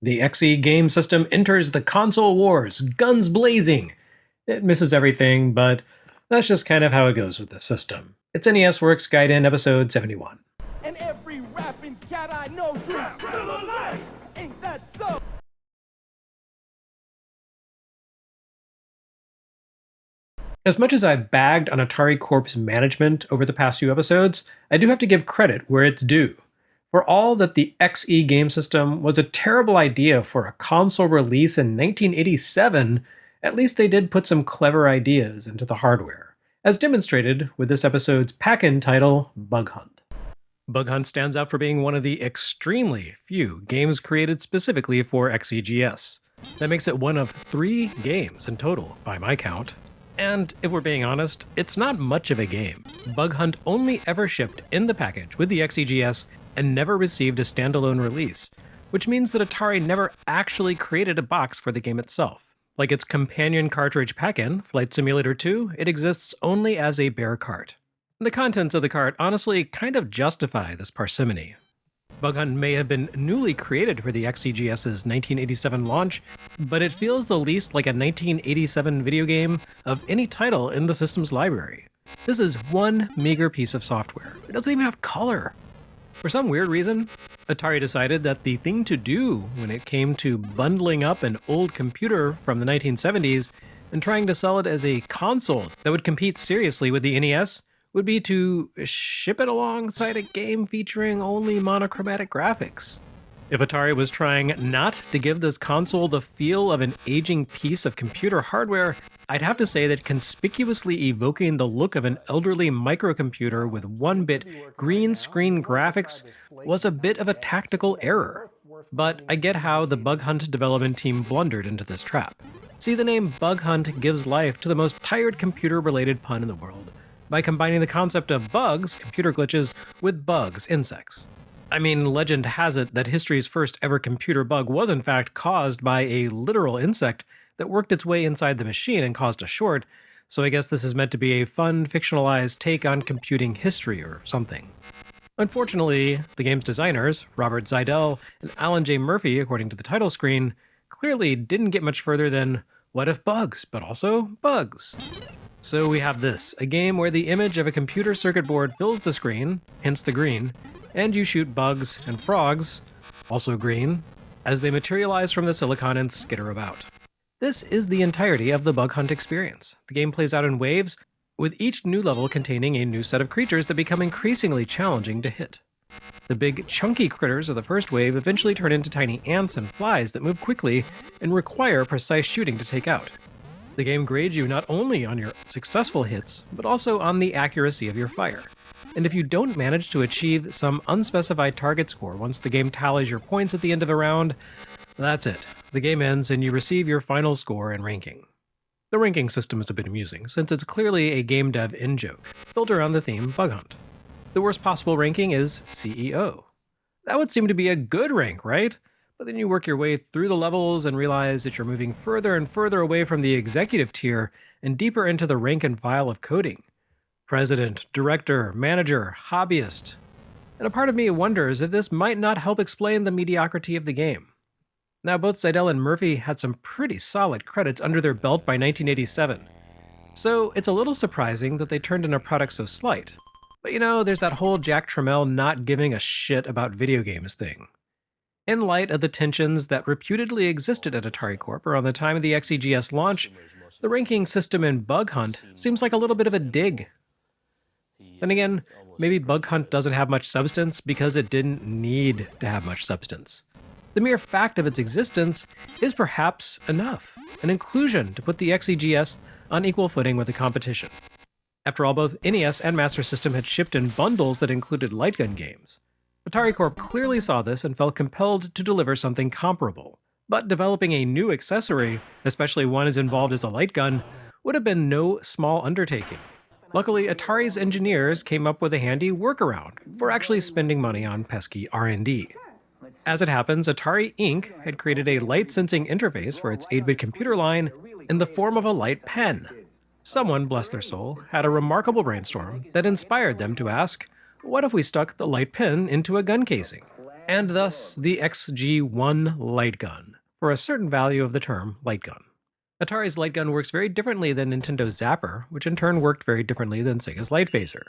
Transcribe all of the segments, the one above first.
The XE Game System enters the console wars, guns blazing. It misses everything, but that's just kind of how it goes with this system. It's NES Works Gaiden episode 71. And every rapping cat I know is still alive. Ain't that so? As much as I've bagged on Atari Corp's management over the past few episodes, I do have to give credit where it's due. For all that the XE Game System was a terrible idea for a console release in 1987, at least they did put some clever ideas into the hardware, as demonstrated with this episode's pack-in title, Bug Hunt. Bug Hunt stands out for being one of the extremely few games created specifically for XEGS. That makes it one of 3 games in total, by my count. And if we're being honest, it's not much of a game. Bug Hunt only ever shipped in the package with the XEGS and never received a standalone release, which means that Atari never actually created a box for the game itself. Like its companion cartridge pack-in, Flight Simulator 2, it exists only as a bare cart. The contents of the cart honestly kind of justify this parsimony. Bug Hunt may have been newly created for the XEGS's 1987 launch, but it feels the least like a 1987 video game of any title in the system's library. This is one meager piece of software. It doesn't even have color. For some weird reason, Atari decided that the thing to do when it came to bundling up an old computer from the 1970s and trying to sell it as a console that would compete seriously with the NES would be to ship it alongside a game featuring only monochromatic graphics. If Atari was trying not to give this console the feel of an aging piece of computer hardware, I'd have to say that conspicuously evoking the look of an elderly microcomputer with 1-bit green screen graphics was a bit of a tactical error. But I get how the Bug Hunt development team blundered into this trap. See, the name Bug Hunt gives life to the most tired computer-related pun in the world, by combining the concept of bugs, computer glitches, with bugs, insects. I mean, legend has it that history's first ever computer bug was in fact caused by a literal insect that worked its way inside the machine and caused a short, so I guess this is meant to be a fun, fictionalized take on computing history or something. Unfortunately, the game's designers, Robert Zeidel and Alan J. Murphy, according to the title screen, clearly didn't get much further than, what if bugs, but also bugs? So we have this, a game where the image of a computer circuit board fills the screen, hence the green, and you shoot bugs and frogs, also green, as they materialize from the silicon and skitter about. This is the entirety of the Bug Hunt experience. The game plays out in waves, with each new level containing a new set of creatures that become increasingly challenging to hit. The big, chunky critters of the first wave eventually turn into tiny ants and flies that move quickly and require precise shooting to take out. The game grades you not only on your successful hits, but also on the accuracy of your fire. And if you don't manage to achieve some unspecified target score once the game tallies your points at the end of a round, that's it. The game ends and you receive your final score and ranking. The ranking system is a bit amusing, since it's clearly a game dev in-joke, built around the theme Bug Hunt. The worst possible ranking is CEO. That would seem to be a good rank, right? But then you work your way through the levels and realize that you're moving further and further away from the executive tier and deeper into the rank and file of coding. President, director, manager, hobbyist. And a part of me wonders if this might not help explain the mediocrity of the game. Now, both Zeidel and Murphy had some pretty solid credits under their belt by 1987. So it's a little surprising that they turned in a product so slight. But you know, there's that whole Jack Tramiel not giving a shit about video games thing. In light of the tensions that reputedly existed at Atari Corp around the time of the XEGS launch, the ranking system in Bug Hunt seems like a little bit of a dig. Then again, maybe Bug Hunt doesn't have much substance because it didn't need to have much substance. The mere fact of its existence is perhaps enough, an inclusion to put the XEGS on equal footing with the competition. After all, both NES and Master System had shipped in bundles that included light gun games. Atari Corp clearly saw this and felt compelled to deliver something comparable. But developing a new accessory, especially one as involved as a light gun, would have been no small undertaking. Luckily, Atari's engineers came up with a handy workaround for actually spending money on pesky R&D. As it happens, Atari Inc. had created a light-sensing interface for its 8-bit computer line in the form of a light pen. Someone, bless their soul, had a remarkable brainstorm that inspired them to ask, what if we stuck the light pen into a gun casing? and thus the XG1 light gun, for a certain value of the term light gun. Atari's light gun works very differently than Nintendo's Zapper, which in turn worked very differently than Sega's light phaser.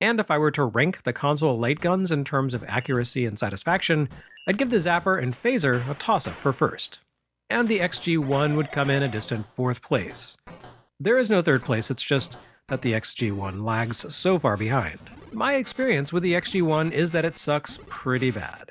And if I were to rank the console light guns in terms of accuracy and satisfaction, I'd give the Zapper and phaser a toss-up for first. And the XG1 would come in a distant fourth place. There is no third place, it's just that the XG1 lags so far behind. My experience with the XG1 is that it sucks pretty bad.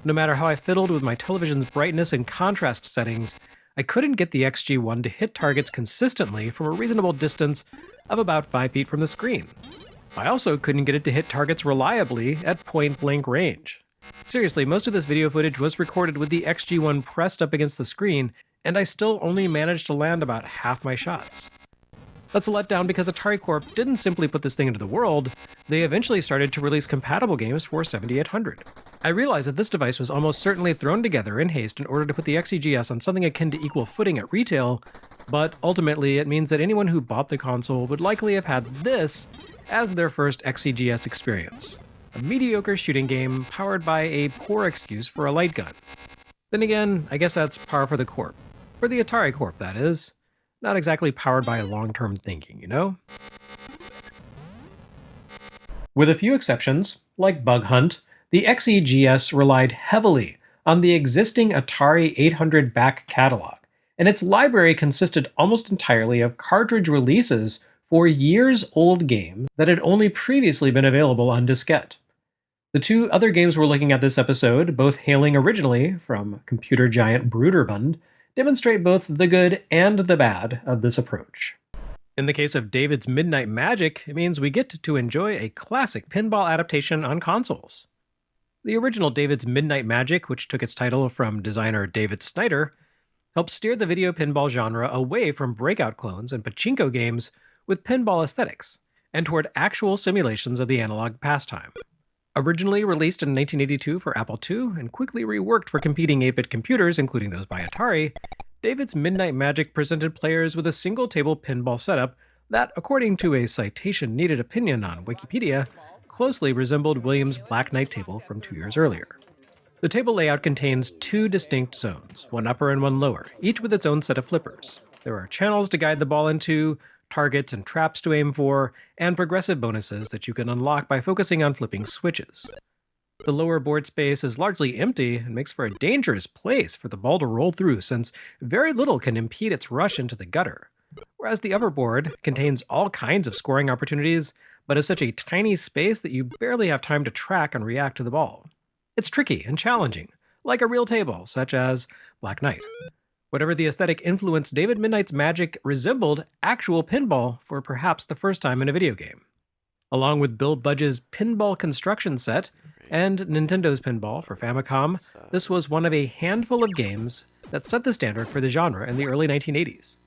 No matter how I fiddled with my television's brightness and contrast settings, I couldn't get the XG1 to hit targets consistently from a reasonable distance of about 5 feet from the screen. I also couldn't get it to hit targets reliably at point-blank range. Seriously, most of this video footage was recorded with the XG1 pressed up against the screen, and I still only managed to land about half my shots. That's a letdown because Atari Corp didn't simply put this thing into the world, they eventually started to release compatible games for 7800. I realized that this device was almost certainly thrown together in haste in order to put the XEGS on something akin to equal footing at retail, but ultimately it means that anyone who bought the console would likely have had this as their first XEGS experience. A mediocre shooting game powered by a poor excuse for a light gun. Then again, I guess that's par for the Corp. For the Atari Corp, that is. Not exactly powered by long-term thinking, you know? With a few exceptions, like Bug Hunt, the XEGS relied heavily on the existing Atari 800 back catalog, and its library consisted almost entirely of cartridge releases for years-old games that had only previously been available on diskette. The two other games we're looking at this episode, both hailing originally from computer giant Bruderbund, demonstrate both the good and the bad of this approach. In the case of David's Midnight Magic, it means we get to enjoy a classic pinball adaptation on consoles. The original David's Midnight Magic, which took its title from designer David Snyder, helped steer the video pinball genre away from breakout clones and pachinko games with pinball aesthetics, and toward actual simulations of the analog pastime. Originally released in 1982 for Apple II and quickly reworked for competing 8-bit computers, including those by Atari, David's Midnight Magic presented players with a single-table pinball setup that, according to a citation-needed opinion on Wikipedia, closely resembled Williams' Black Knight table from 2 years earlier. The table layout contains two distinct zones, one upper and one lower, each with its own set of flippers. There are channels to guide the ball into, targets and traps to aim for, and progressive bonuses that you can unlock by focusing on flipping switches. The lower board space is largely empty and makes for a dangerous place for the ball to roll through since very little can impede its rush into the gutter, whereas the upper board contains all kinds of scoring opportunities, but is such a tiny space that you barely have time to track and react to the ball. It's tricky and challenging, like a real table, such as Black Knight. Whatever the aesthetic influence, David Midnight's Magic resembled actual pinball for perhaps the first time in a video game. Along with Bill Budge's Pinball Construction Set and Nintendo's Pinball for Famicom, this was one of a handful of games that set the standard for the genre in the early 1980s.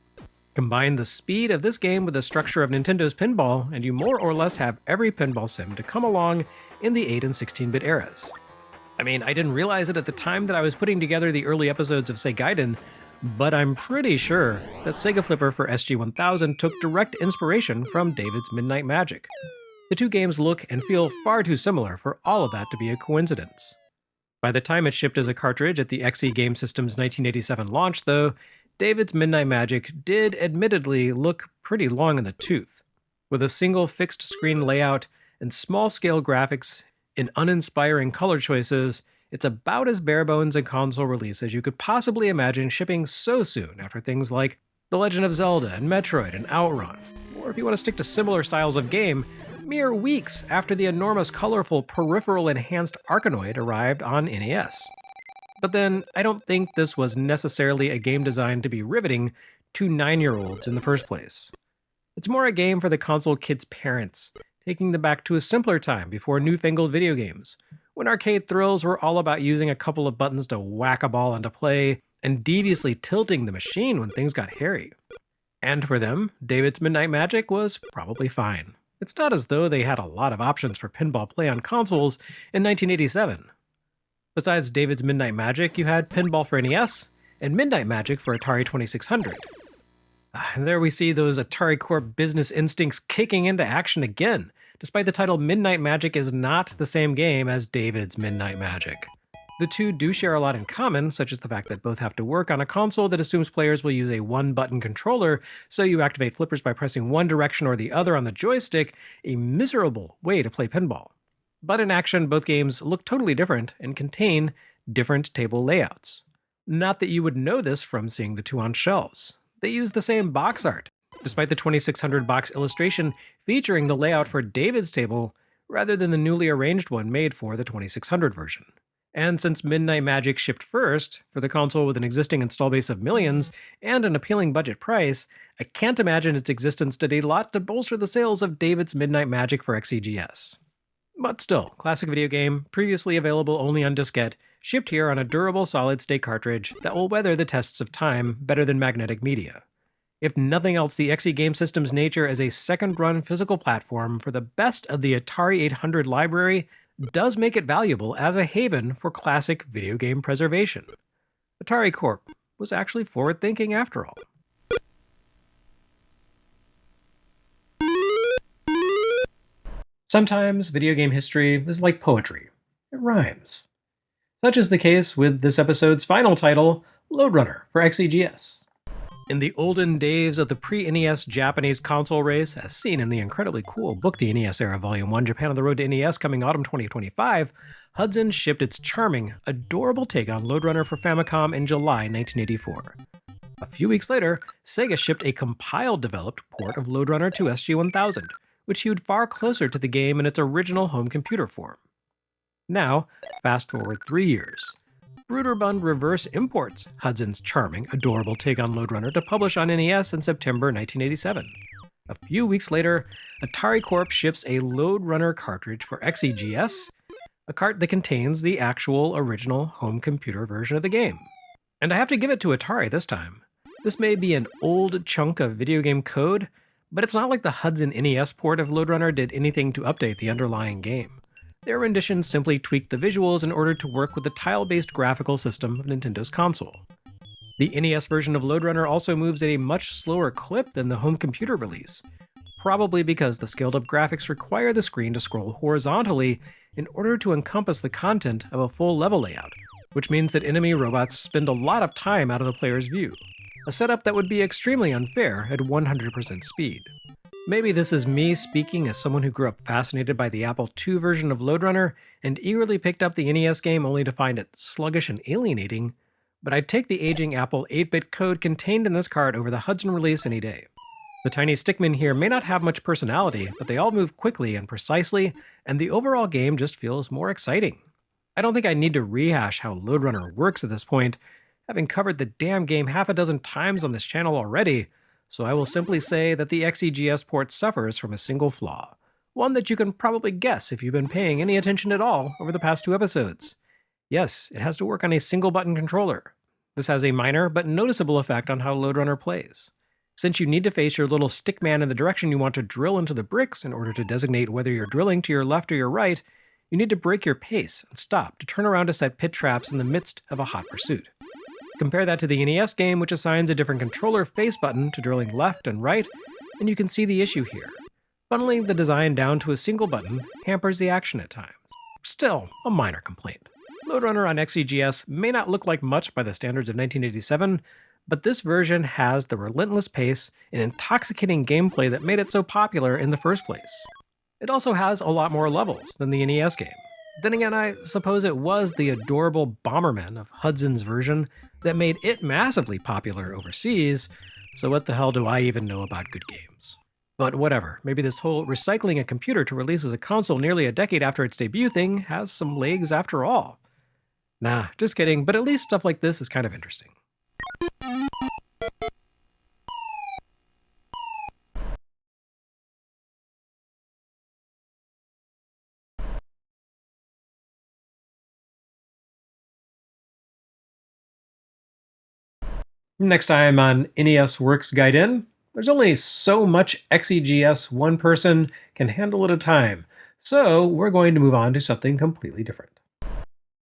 Combine the speed of this game with the structure of Nintendo's pinball, and you more or less have every pinball sim to come along in the 8 and 16-bit eras. I mean, I didn't realize it at the time that I was putting together the early episodes of, say, Gaiden, but I'm pretty sure that Sega Flipper for SG-1000 took direct inspiration from David's Midnight Magic. The two games look and feel far too similar for all of that to be a coincidence. By the time it shipped as a cartridge at the XE Game System's 1987 launch, though, David's Midnight Magic did admittedly look pretty long in the tooth. With a single fixed screen layout and small-scale graphics in uninspiring color choices, it's about as bare-bones a console release as you could possibly imagine shipping so soon after things like The Legend of Zelda and Metroid and Outrun, or if you want to stick to similar styles of game, mere weeks after the enormous colorful peripheral-enhanced Arkanoid arrived on NES. But then, I don't think this was necessarily a game designed to be riveting to 9-year-olds in the first place. It's more a game for the console kids' parents, taking them back to a simpler time before newfangled video games, when arcade thrills were all about using a couple of buttons to whack a ball into play and deviously tilting the machine when things got hairy. And for them, David's Midnight Magic was probably fine. It's not as though they had a lot of options for pinball play on consoles in 1987. Besides David's Midnight Magic, you had Pinball for NES and Midnight Magic for Atari 2600. And there we see those Atari Corp business instincts kicking into action again, despite the title Midnight Magic is not the same game as David's Midnight Magic. The two do share a lot in common, such as the fact that both have to work on a console that assumes players will use a one-button controller, so you activate flippers by pressing one direction or the other on the joystick, a miserable way to play pinball. But in action, both games look totally different and contain different table layouts. Not that you would know this from seeing the two on shelves. They use the same box art, despite the 2600 box illustration featuring the layout for David's table rather than the newly arranged one made for the 2600 version. And since Midnight Magic shipped first, for the console with an existing install base of millions and an appealing budget price, I can't imagine its existence did a lot to bolster the sales of David's Midnight Magic for XEGS. But still, classic video game, previously available only on diskette, shipped here on a durable solid-state cartridge that will weather the tests of time better than magnetic media. If nothing else, the XE Game System's nature as a second-run physical platform for the best of the Atari 800 library does make it valuable as a haven for classic video game preservation. Atari Corp was actually forward-thinking after all. Sometimes video game history is like poetry. It rhymes. Such is the case with this episode's final title, Lode Runner for XEGS. In the olden days of the pre-NES Japanese console race, as seen in the incredibly cool book The NES Era Volume 1 Japan on the Road to NES coming autumn 2025, Hudson shipped its charming, adorable take on Lode Runner for Famicom in July 1984. A few weeks later, Sega shipped a compiled-developed port of Lode Runner to SG-1000, which hewed far closer to the game in its original home computer form. Now, fast forward 3 years. Bruderbund reverse imports Hudson's charming, adorable take on Lode Runner to publish on NES in September 1987. A few weeks later, Atari Corp ships a Lode Runner cartridge for XEGS, a cart that contains the actual original home computer version of the game. And I have to give it to Atari this time. This may be an old chunk of video game code, but it's not like the Hudson NES port of Lode Runner did anything to update the underlying game. Their rendition simply tweaked the visuals in order to work with the tile-based graphical system of Nintendo's console. The NES version of Lode Runner also moves at a much slower clip than the home computer release, probably because the scaled-up graphics require the screen to scroll horizontally in order to encompass the content of a full level layout, which means that enemy robots spend a lot of time out of the player's view, a setup that would be extremely unfair at 100% speed. Maybe this is me speaking as someone who grew up fascinated by the Apple II version of Lode Runner and eagerly picked up the NES game only to find it sluggish and alienating, but I'd take the aging Apple 8-bit code contained in this card over the Hudson release any day. The tiny stickmen here may not have much personality, but they all move quickly and precisely, and the overall game just feels more exciting. I don't think I need to rehash how Lode Runner works at this point, having covered the damn game half a dozen times on this channel already, so I will simply say that the XEGS port suffers from a single flaw, one that you can probably guess if you've been paying any attention at all over the past 2 episodes. Yes, it has to work on a single-button controller. This has a minor but noticeable effect on how Lode Runner plays. Since you need to face your little stickman in the direction you want to drill into the bricks in order to designate whether you're drilling to your left or your right, you need to break your pace and stop to turn around to set pit traps in the midst of a hot pursuit. Compare that to the NES game, which assigns a different controller face button to drilling left and right, and you can see the issue here. Funneling the design down to a single button hampers the action at times. Still, a minor complaint. Lode Runner on XEGS may not look like much by the standards of 1987, but this version has the relentless pace and intoxicating gameplay that made it so popular in the first place. It also has a lot more levels than the NES game. Then again, I suppose it was the adorable Bomberman of Hudson's version that made it massively popular overseas, so what the hell do I even know about good games? But whatever, maybe this whole recycling a computer to release as a console nearly a decade after its debut thing has some legs after all. Nah, just kidding, but at least stuff like this is kind of interesting. Next time on NES Works Gaiden, there's only so much XEGS one person can handle at a time, so we're going to move on to something completely different.